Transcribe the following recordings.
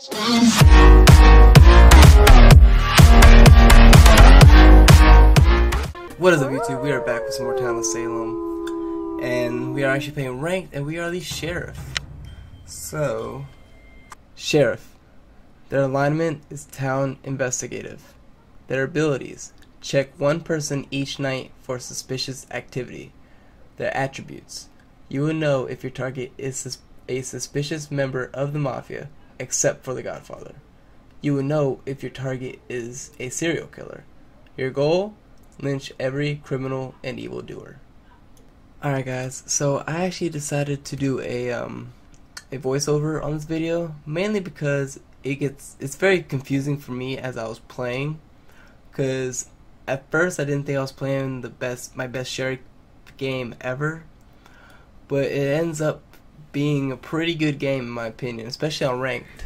What is up, YouTube? We are back with some more Town of Salem, and we are actually playing ranked, and we are the sheriff. So, sheriff. Their alignment is town investigative. Their abilities: check one person each night for suspicious activity. Their attributes: you will know if your target is a suspicious member of the mafia, except for the Godfather. You will know if your target is a serial killer. Your goal: lynch every criminal and evildoer. Alright guys, so I actually decided to do a voiceover on this video, mainly because it's very confusing for me as I was playing, because at first I didn't think I was playing my best sheriff game ever, but it ends up being a pretty good game in my opinion, especially on ranked.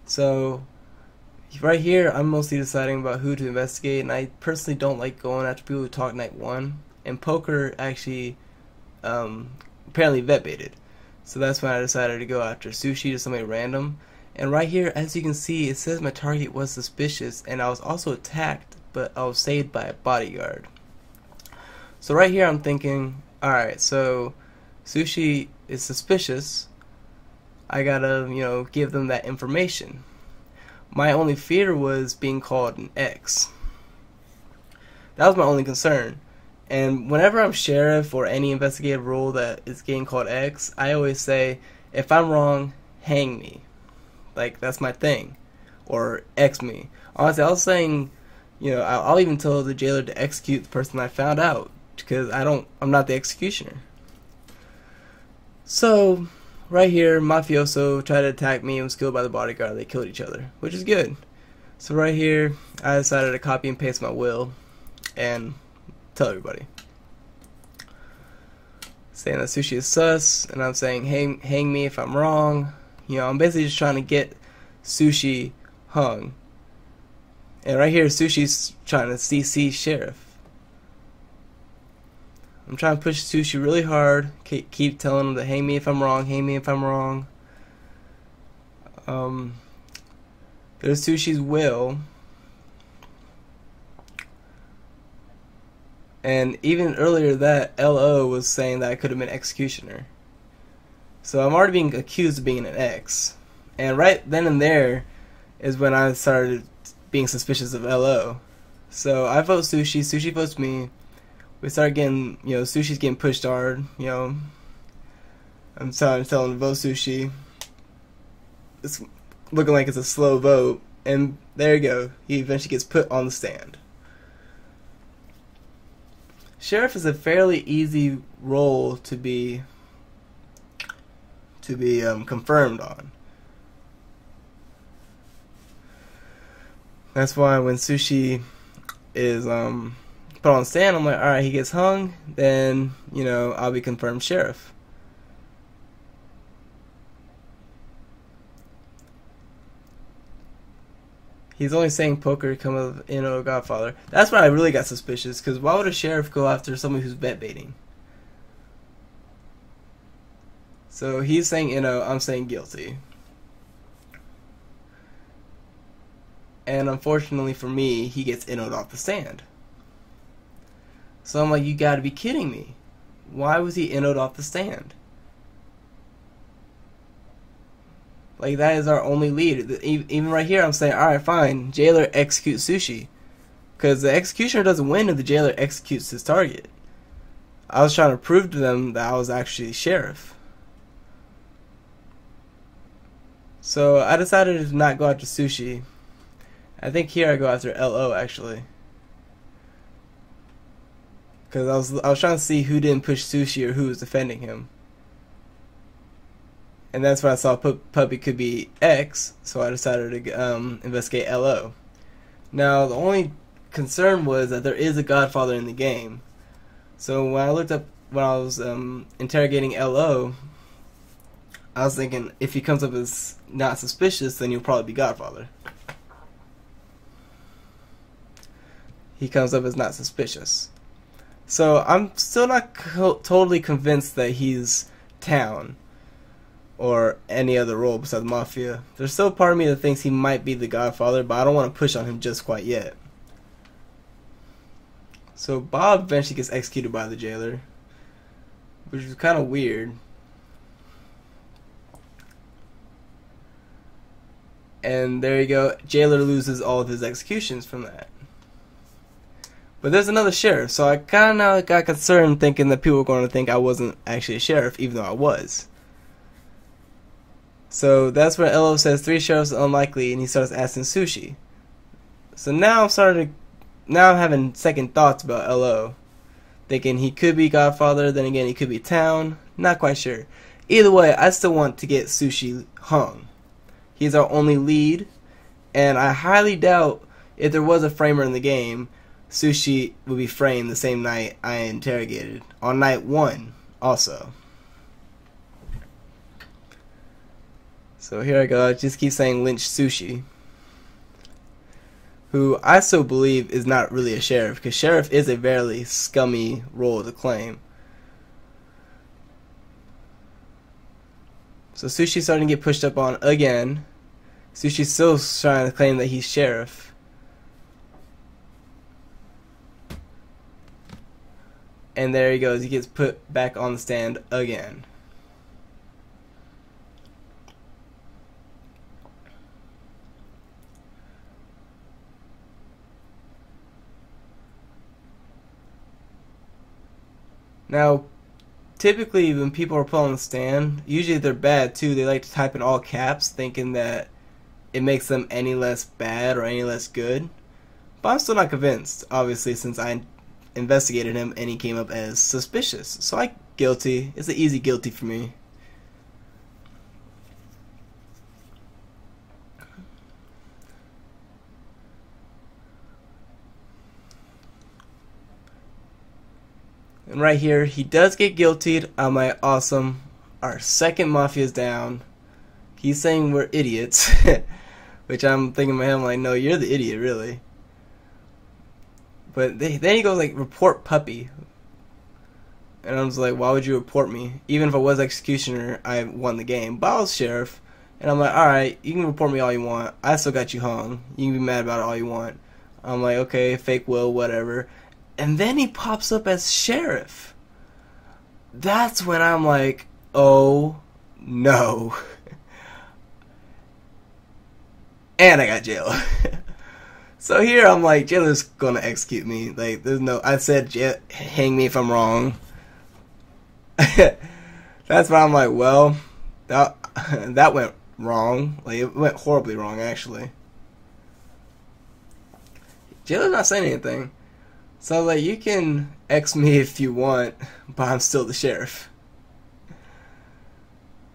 So right here, I'm mostly deciding about who to investigate, and I personally don't like going after people who talk night one. And poker actually apparently vet baited, so that's when I decided to go after Sushi, to somebody random. And right here, as you can see, it says my target was suspicious, and I was also attacked, but I was saved by a bodyguard. So right here, I'm thinking, alright, so Sushi is suspicious. I gotta, give them that information. My only fear was being called an X. That was my only concern. And whenever I'm sheriff or any investigative role that is getting called X, I always say, if I'm wrong, hang me. Like, that's my thing. Or X me. Honestly, I was saying, I'll even tell the jailer to execute the person I found out, because I'm not the executioner. So right here, mafioso tried to attack me and was killed by the bodyguard. They killed each other, which is good. So right here, I decided to copy and paste my will and tell everybody. Saying that Sushi is sus, and I'm saying hang me if I'm wrong. I'm basically just trying to get Sushi hung. And right here, Sushi's trying to CC sheriff. I'm trying to push Sushi really hard. Keep telling him to hang me if I'm wrong, hang me if I'm wrong. There's Sushi's will. And even earlier that LO was saying that I could have been executioner. So I'm already being accused of being an X. And right then and there is when I started being suspicious of LO. So I vote Sushi, Sushi votes me. We start getting, Sushi's getting pushed hard, I'm telling him to vote Sushi. It's looking like it's a slow vote, and there you go. He eventually gets put on the stand. Sheriff is a fairly easy role to be confirmed on. That's why when Sushi is put on the stand, I'm like, alright, he gets hung, then, I'll be confirmed sheriff. He's only saying poker come of, Godfather. That's when I really got suspicious, because why would a sheriff go after somebody who's bet baiting? So he's saying, I'm saying guilty. And unfortunately for me, he gets innoed off the stand. So I'm like, you gotta be kidding me. Why was he innoed off the stand? Like, that is our only lead. Even right here, I'm saying, alright, fine, jailer execute Sushi. Because the executioner doesn't win if the jailer executes his target. I was trying to prove to them that I was actually sheriff. So I decided to not go after Sushi. I think here I go after LO, actually. Because I was trying to see who didn't push Sushi or who was defending him. And that's when I saw Puppy could be X, so I decided to investigate LO. Now, the only concern was that there is a Godfather in the game. So when I was interrogating LO, I was thinking, if he comes up as not suspicious, then he'll probably be Godfather. He comes up as not suspicious. So I'm still not totally convinced that he's town. or any other role besides Mafia. There's still part of me that thinks he might be the Godfather, but I don't want to push on him just quite yet. So Bob eventually gets executed by the jailer, which is kind of weird. And there you go, jailer loses all of his executions from that. But there's another sheriff, so I kind of got concerned thinking that people were going to think I wasn't actually a sheriff, even though I was. So that's where LO says 3 sheriffs are unlikely, and he starts asking Sushi. So now I'm having second thoughts about LO, thinking he could be Godfather, then again he could be Town. Not quite sure. Either way, I still want to get Sushi hung. He's our only lead, and I highly doubt if there was a framer in the game, Sushi would be framed the same night I interrogated. On night 1, also. So here I go, I just keep saying lynch Sushi, who I so believe is not really a sheriff, because sheriff is a very scummy role to claim. So Sushi's starting to get pushed up on again. Sushi's still trying to claim that he's sheriff. And there he goes, he gets put back on the stand again. Now, typically when people are put on the stand, usually they're bad too. They like to type in all caps, thinking that it makes them any less bad or any less good. But I'm still not convinced, obviously, since I investigated him and he came up as suspicious. So I guilty. It's an easy guilty for me. And right here, he does get guiltied. I'm like, awesome. Our second mafia is down. He's saying we're idiots. Which I'm thinking in my head, I'm like, no, you're the idiot, really. But then he goes like, report puppy. And I was like, why would you report me? Even if I was executioner, I won the game. But I was sheriff. And I'm like, alright, you can report me all you want. I still got you hung. You can be mad about it all you want. I'm like, okay, fake will, whatever. And then he pops up as sheriff. That's when I'm like, oh no. And I got jail. So here I'm like, jailer's gonna execute me. Like, there's no, I said hang me if I'm wrong. That's why I'm like, well, that went wrong. Like, it went horribly wrong, actually. Jailer's not saying anything. So, like, you can X me if you want, but I'm still the sheriff.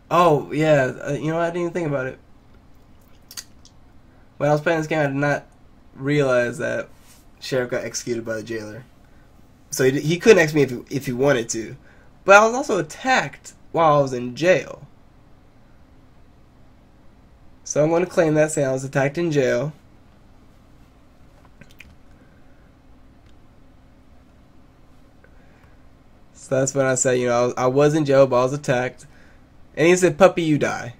Oh, yeah, you know what? I didn't even think about it. When I was playing this game, I did not realize that sheriff got executed by the jailer. So he couldn't X me if he wanted to. But I was also attacked while I was in jail. So I'm going to claim that, saying I was attacked in jail. So that's when I said, you know, I was in jail, but I was attacked. And he said, puppy, you die.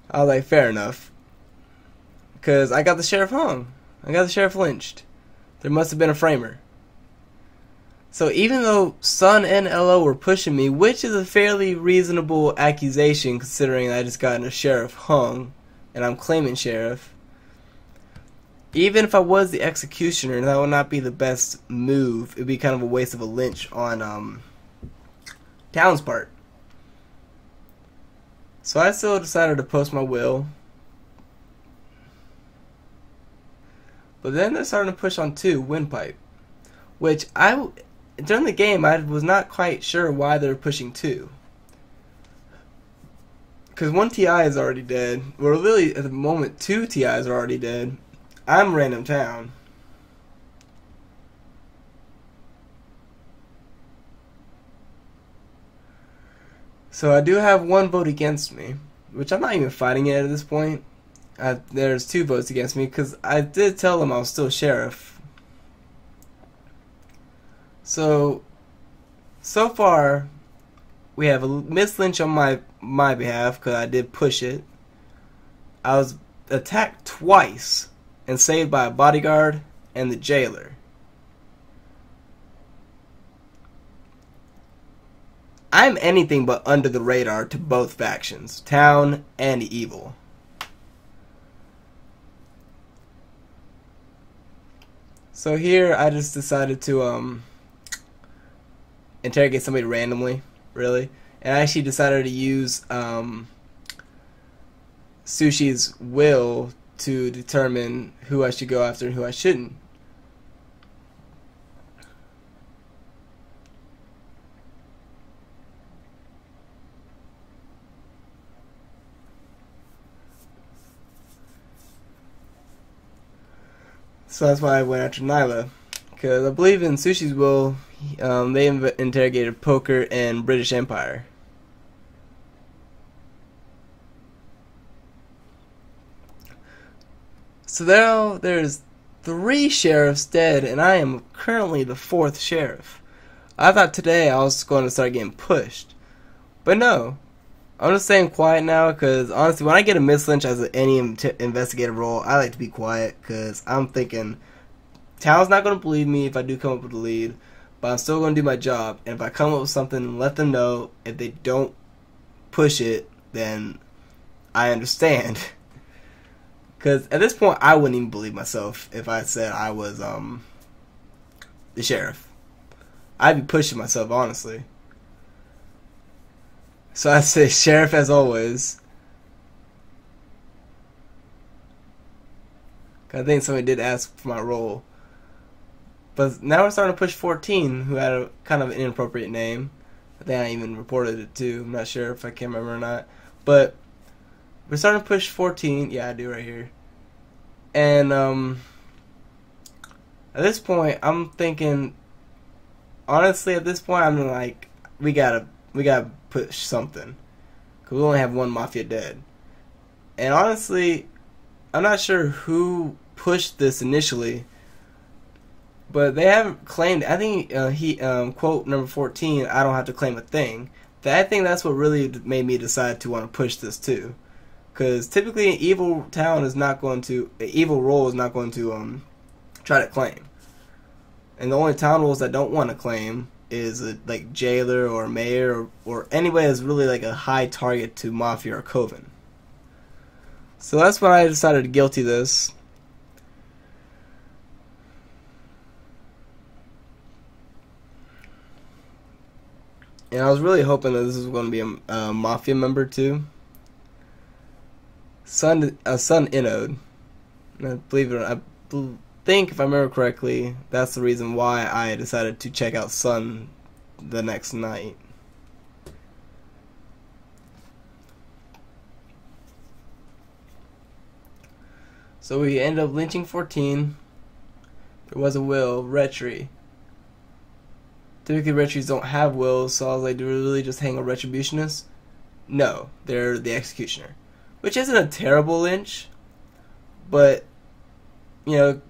I was like, fair enough. Because I got the sheriff hung. I got the sheriff lynched. There must have been a framer. So even though Sun and LO were pushing me, which is a fairly reasonable accusation considering I just got a sheriff hung, and I'm claiming sheriff, even if I was the executioner, that would not be the best move. It would be kind of a waste of a lynch on Town's part. So I still decided to post my will. But then they're starting to push on 2, Windpipe. Which during the game, I was not quite sure why they were pushing 2. Because 1 TI is already dead. Well, really, at the moment, 2 TIs are already dead. I'm Random Town. So I do have 1 vote against me, which I'm not even fighting it at this point. There's 2 votes against me because I did tell them I was still sheriff. So far, we have a Miss Lynch on my behalf because I did push it. I was attacked twice and saved by a bodyguard and the jailer. I'm anything but under the radar to both factions, town and evil. So here I just decided to interrogate somebody randomly, really. And I actually decided to use Sushi's will to determine who I should go after and who I shouldn't. So that's why I went after Nyla, because I believe in Sushi's will, they interrogated poker and British Empire. So now there's 3 sheriffs dead, and I am currently the 4th sheriff. I thought today I was going to start getting pushed, but no. I'm just staying quiet now because, honestly, when I get a Miss Lynch as any investigative role, I like to be quiet because I'm thinking, town's not going to believe me if I do come up with a lead, but I'm still going to do my job. And if I come up with something, let them know. If they don't push it, then I understand. Because at this point, I wouldn't even believe myself if I said I was the sheriff. I'd be pushing myself, honestly. So I say sheriff as always. I think somebody did ask for my role. But now we're starting to push 14, who had a kind of an inappropriate name. I think I even reported it too. I'm not sure if I can remember or not. But we're starting to push 14. Yeah, I do right here. And at this point, I'm thinking, honestly, at this point, I'm like, we gotta push something, because we only have 1 mafia dead. And honestly, I'm not sure who pushed this initially, but they haven't claimed. I think quote number 14, I don't have to claim a thing. I think that's what really made me decide to want to push this too, because typically an evil role is not going to try to claim, and the only town roles that don't want to claim is like jailer or mayor or anybody that's really like a high target to mafia or coven. So that's when I decided to guilty this. And I was really hoping that this was going to be a mafia member too. Son Inode. And I believe it or not, I think, if I remember correctly, that's the reason why I decided to check out Sun the next night. So we ended up lynching 14. There was a will, Retry. Typically Retrys don't have wills, so I was like, do we really just hang a Retributionist? No, they're the Executioner. Which isn't a terrible lynch, but, you know,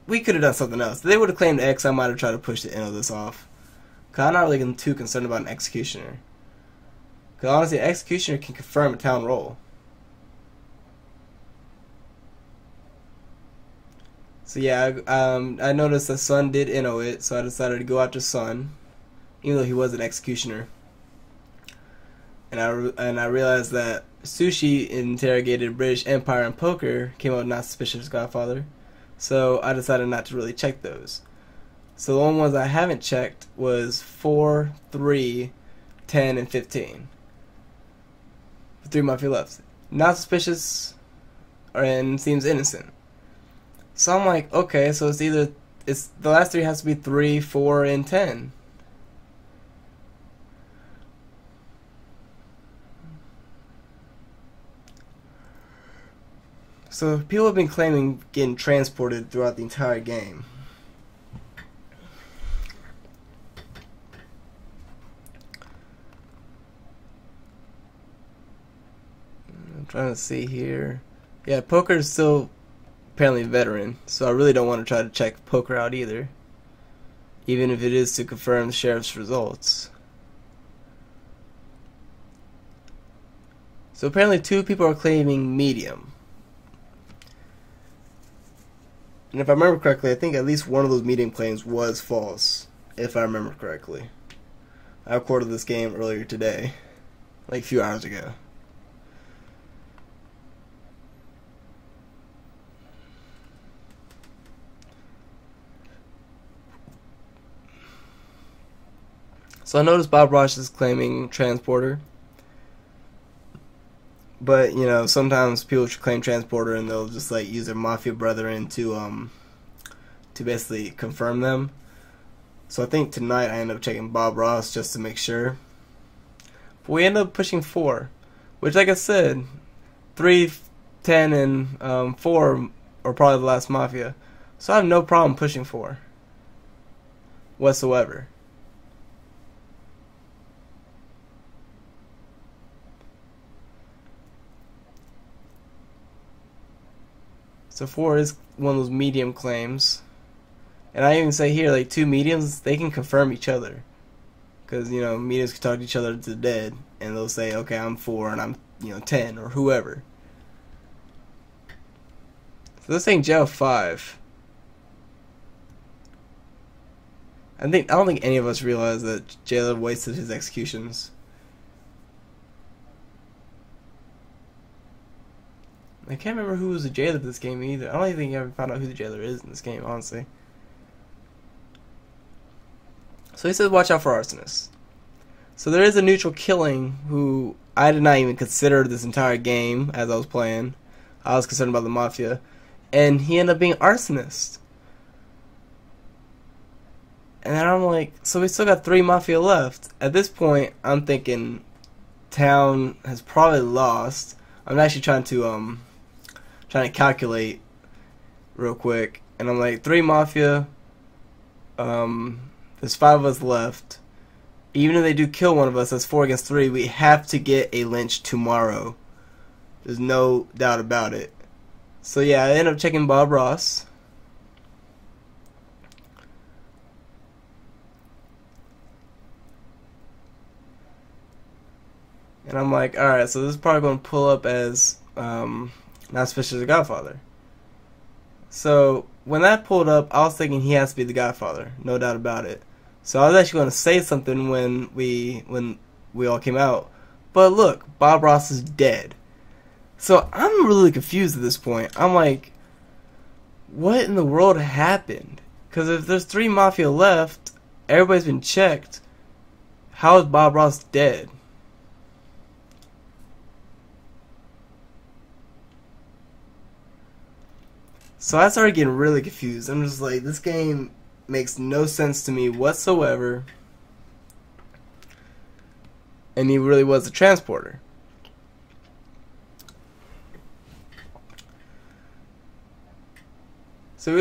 we could have done something else. If they would have claimed X, I might have tried to push the end of this off. Because I'm not really too concerned about an Executioner. Because honestly, an Executioner can confirm a town roll. So yeah, I noticed that Sun did inno it, so I decided to go after Sun, even though he was an Executioner. And I realized that Sushi interrogated British Empire and poker, came out not suspicious Godfather. So I decided not to really check those. So the only ones I haven't checked was 4, 3, 10, and 15. 3 mafia left. Not suspicious, and seems innocent. So I'm like, okay, so the last 3 has to be 3, 4, and 10. So people have been claiming getting transported throughout the entire game. I'm trying to see here. Yeah, poker is still apparently a veteran, so I really don't want to try to check poker out either, even if it is to confirm the sheriff's results. So apparently 2 people are claiming medium. And if I remember correctly, I think at least one of those medium claims was false. If I remember correctly. I recorded this game earlier today. Like a few hours ago. So I noticed Bob Ross is claiming transporter. But, you know, sometimes people should claim transporter and they'll just like use their mafia brethren to basically confirm them. So I think tonight I end up checking Bob Ross just to make sure. But we end up pushing 4. Which, like I said, 3, 10, and 4 are probably the last mafia. So I have no problem pushing 4. Whatsoever. So 4 is one of those medium claims. And I even say here, like 2 mediums, they can confirm each other. Because, you know, mediums can talk to each other to the dead. And they'll say, okay, I'm 4 and I'm, 10 or whoever. So this ain't jail 5. I don't think any of us realize that Jailer wasted his executions. I can't remember who was the jailer of this game either. I don't even think I ever found out who the jailer is in this game, honestly. So he says watch out for arsonists. So there is a neutral killing who I did not even consider this entire game as I was playing. I was concerned about the mafia. And he ended up being arsonist. And then I'm like, so we still got 3 mafia left. At this point, I'm thinking town has probably lost. I'm actually trying to calculate real quick, and I'm like 3 mafia. There's 5 of us left. Even if they do kill one of us, that's 4 against 3. We have to get a lynch tomorrow. There's no doubt about it. So yeah, I end up checking Bob Ross. And I'm like, alright, so this is probably going to pull up as not suspicious of the Godfather. So when that pulled up, I was thinking he has to be the Godfather, no doubt about it. So I was actually going to say something when we all came out, but look, Bob Ross is dead. So I'm really confused at this point. I'm like, what in the world happened? Because if there's 3 mafia left, everybody's been checked. How is Bob Ross dead? So I started getting really confused. I'm just like, this game makes no sense to me whatsoever. And he really was a transporter. So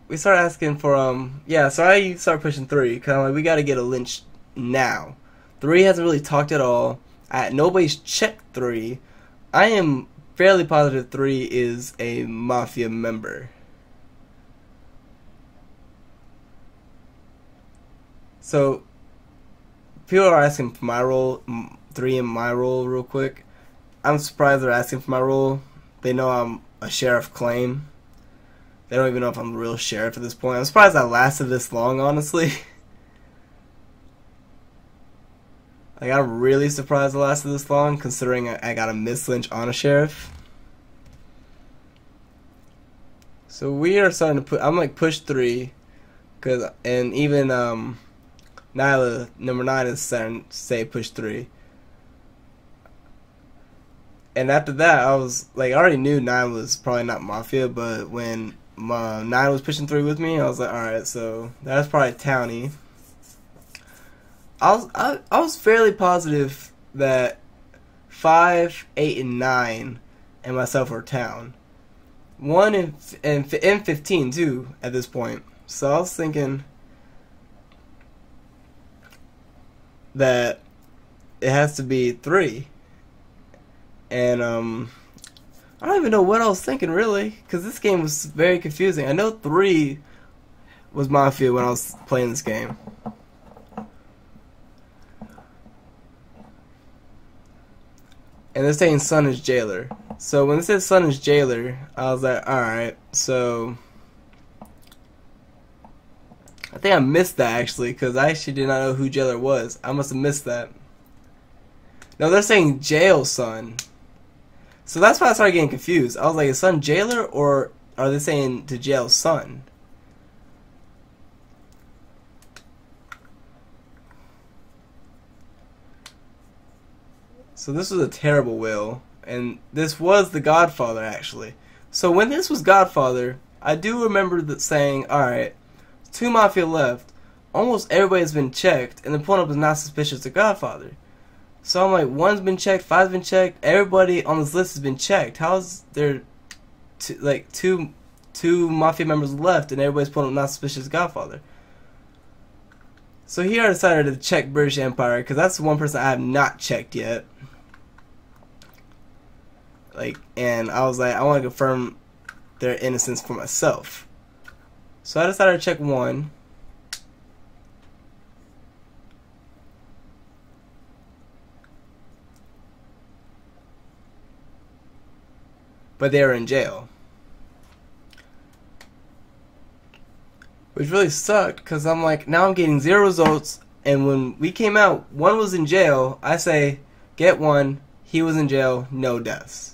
we started asking for yeah. So I started pushing 3 because I'm like, we got to get a lynch now. 3 hasn't really talked at all. Nobody's checked 3. I am fairly positive 3 is a mafia member. So people are asking for my role, 3 in my role real quick. I'm surprised they're asking for my role. They know I'm a sheriff claim. They don't even know if I'm the real sheriff at this point. I'm surprised I lasted this long, honestly. Like, I'm really surprised I lasted this long, considering I got a mislynch on a sheriff. So we are starting to I'm like push 3, and even Nyla number 9 is starting to say push 3. And after that, I was like, I already knew 9 was probably not mafia, but when 9 was pushing 3 with me, I was like, alright, so that's probably Townie. I was fairly positive that 5, 8, and 9 and myself were Town. 1 and 15 too at this point. So I was thinking that it has to be 3. And I don't even know what I was thinking really, because this game was very confusing. I know 3 was Mafia when I was playing this game. And and they're saying Sun is jailer. So when it said Sun is jailer, I was like, alright, so I think I missed that actually, because I actually did not know who jailer was. I must have missed that. No, they're saying jail Sun. So that's why I started getting confused. I was like, is Sun jailer, or are they saying to jail Sun? So this was a terrible will, and this was the Godfather actually. So when this was Godfather, I do remember that saying, alright, 2 Mafia left, almost everybody's been checked, and the opponent was not suspicious of Godfather. So I'm like, 1's been checked, 5's been checked, everybody on this list has been checked. How is there two Mafia members left and everybody's opponent not suspicious of Godfather? So here I decided to check British Empire, because that's the one person I have not checked yet. And I was like, I want to confirm their innocence for myself. So I decided to check 1. But they were in jail. Which really sucked, because I'm like, now I'm getting 0 results, and when we came out, 1 was in jail. I say, get 1, he was in jail, no deaths.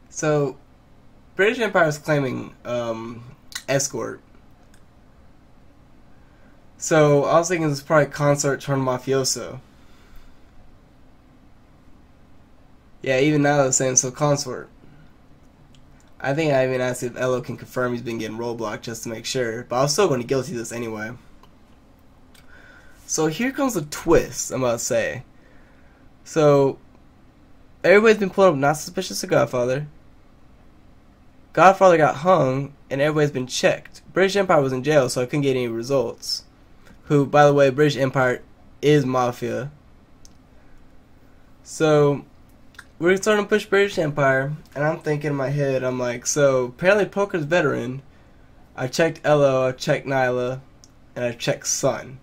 So, British Empire is claiming escort. So, I was thinking it's probably consort turned mafioso. Yeah, even now they're saying so consort. I think I even asked if Elo can confirm he's been getting roadblocked just to make sure. But I was still going to guilty this anyway. So, here comes a twist, I'm about to say. So, everybody's been pulling up not suspicious of Godfather. Godfather got hung, and everybody's been checked. British Empire was in jail, so I couldn't get any results. Who, by the way, British Empire is Mafia. So, we're starting to push British Empire, and I'm thinking in my head, I'm like, so, apparently Poker's veteran. I checked Elo, I checked Nyla, and I checked Sun.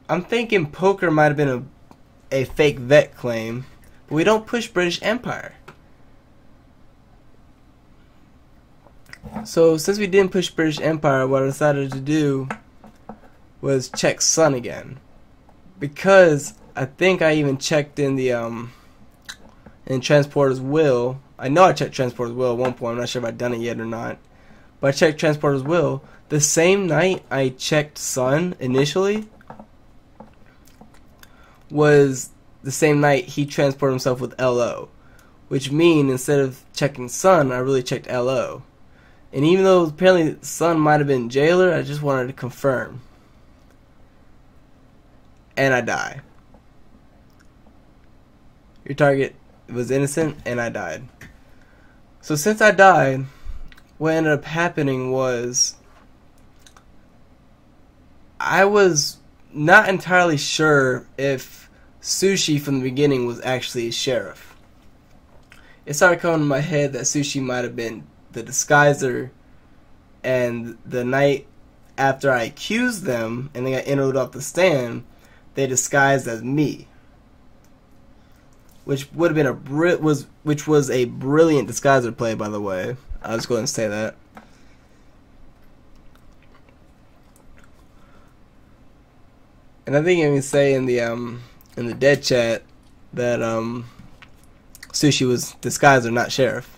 I'm thinking Poker might have been a fake vet claim, but we don't push British Empire. So, since we didn't push British Empire, what I decided to do was check Sun again. Because I think I even checked in the in Transporter's will. I know I checked Transporter's will at one point. I'm not sure if I've done it yet or not. But I checked Transporter's will. The same night I checked Sun initially was the same night he transported himself with LO. Which means instead of checking Sun, I really checked LO. And even though apparently Sun might have been jailer, I just wanted to confirm. And I die. Your target was innocent, and I died. So since I died, what ended up happening was I was not entirely sure if Sushi from the beginning was actually a sheriff. It started coming to my head that Sushi might have been the disguiser, and the night after I accused them and they got interviewed off the stand, they disguised as me, which would have been which was a brilliant disguiser play, by the way. I'll just go ahead and say that. And I think I even say in the dead chat that Sushi was disguiser, not sheriff.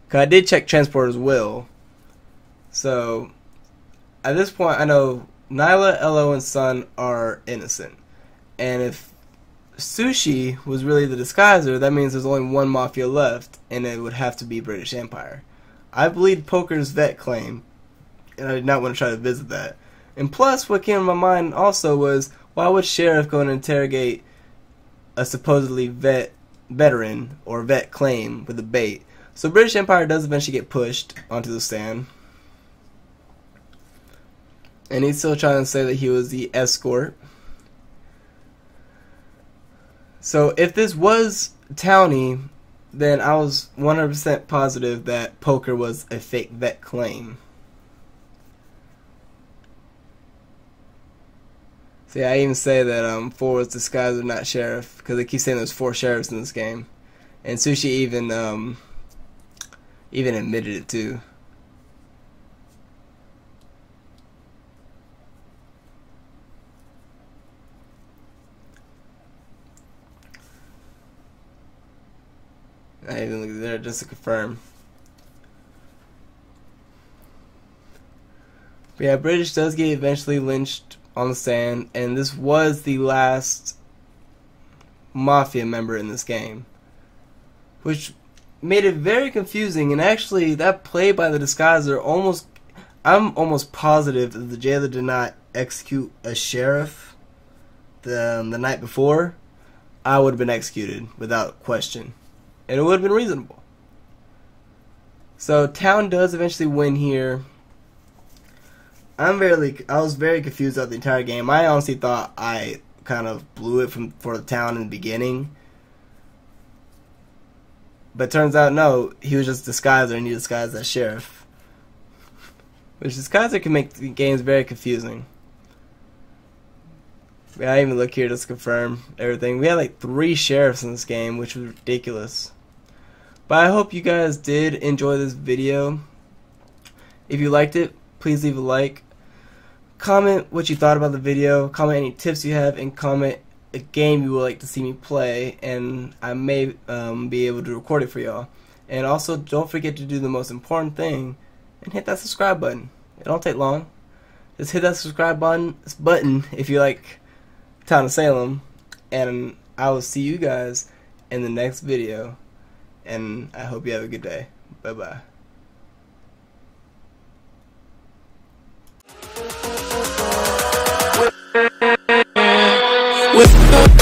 Cause I did check Transporter's will. So, at this point, I know Nyla, Elo, and Sun are innocent. And if Sushi was really the disguiser, that means there's only 1 Mafia left, and it would have to be British Empire. I believe Poker's vet claim, and I did not want to try to visit that. And plus, what came to my mind also was, why would Sheriff go and interrogate a supposedly veteran or vet claim with a bait? So British Empire does eventually get pushed onto the stand. And he's still trying to say that he was the escort. So if this was Townie, then I was 100% positive that poker was a fake vet claim. See, I even say that 4 was disguised or not sheriff, because they keep saying there's 4 sheriffs in this game, and Sushi even admitted it too. I even looked there just to confirm. But yeah, British does get eventually lynched on the sand, and this was the last mafia member in this game, which made it very confusing. And actually, that play by the disguiser I'm almost positive that the jailer did not execute a sheriff the night before. I would have been executed without question, and it would have been reasonable. So Town does eventually win here. I was very confused throughout the entire game. I honestly thought I kind of blew it for the Town in the beginning, but turns out no, he was just disguiser and he disguised as sheriff, which disguiser can make the games very confusing. Yeah, I even look here just to confirm everything. We had like 3 sheriffs in this game, which was ridiculous. But I hope you guys did enjoy this video. If you liked it, please leave a like. Comment what you thought about the video, comment any tips you have, and comment a game you would like to see me play, and I may be able to record it for y'all. And also, don't forget to do the most important thing, and hit that subscribe button. It don't take long. Just hit that subscribe button if you like Town of Salem, and I will see you guys in the next video, and I hope you have a good day. Bye bye. With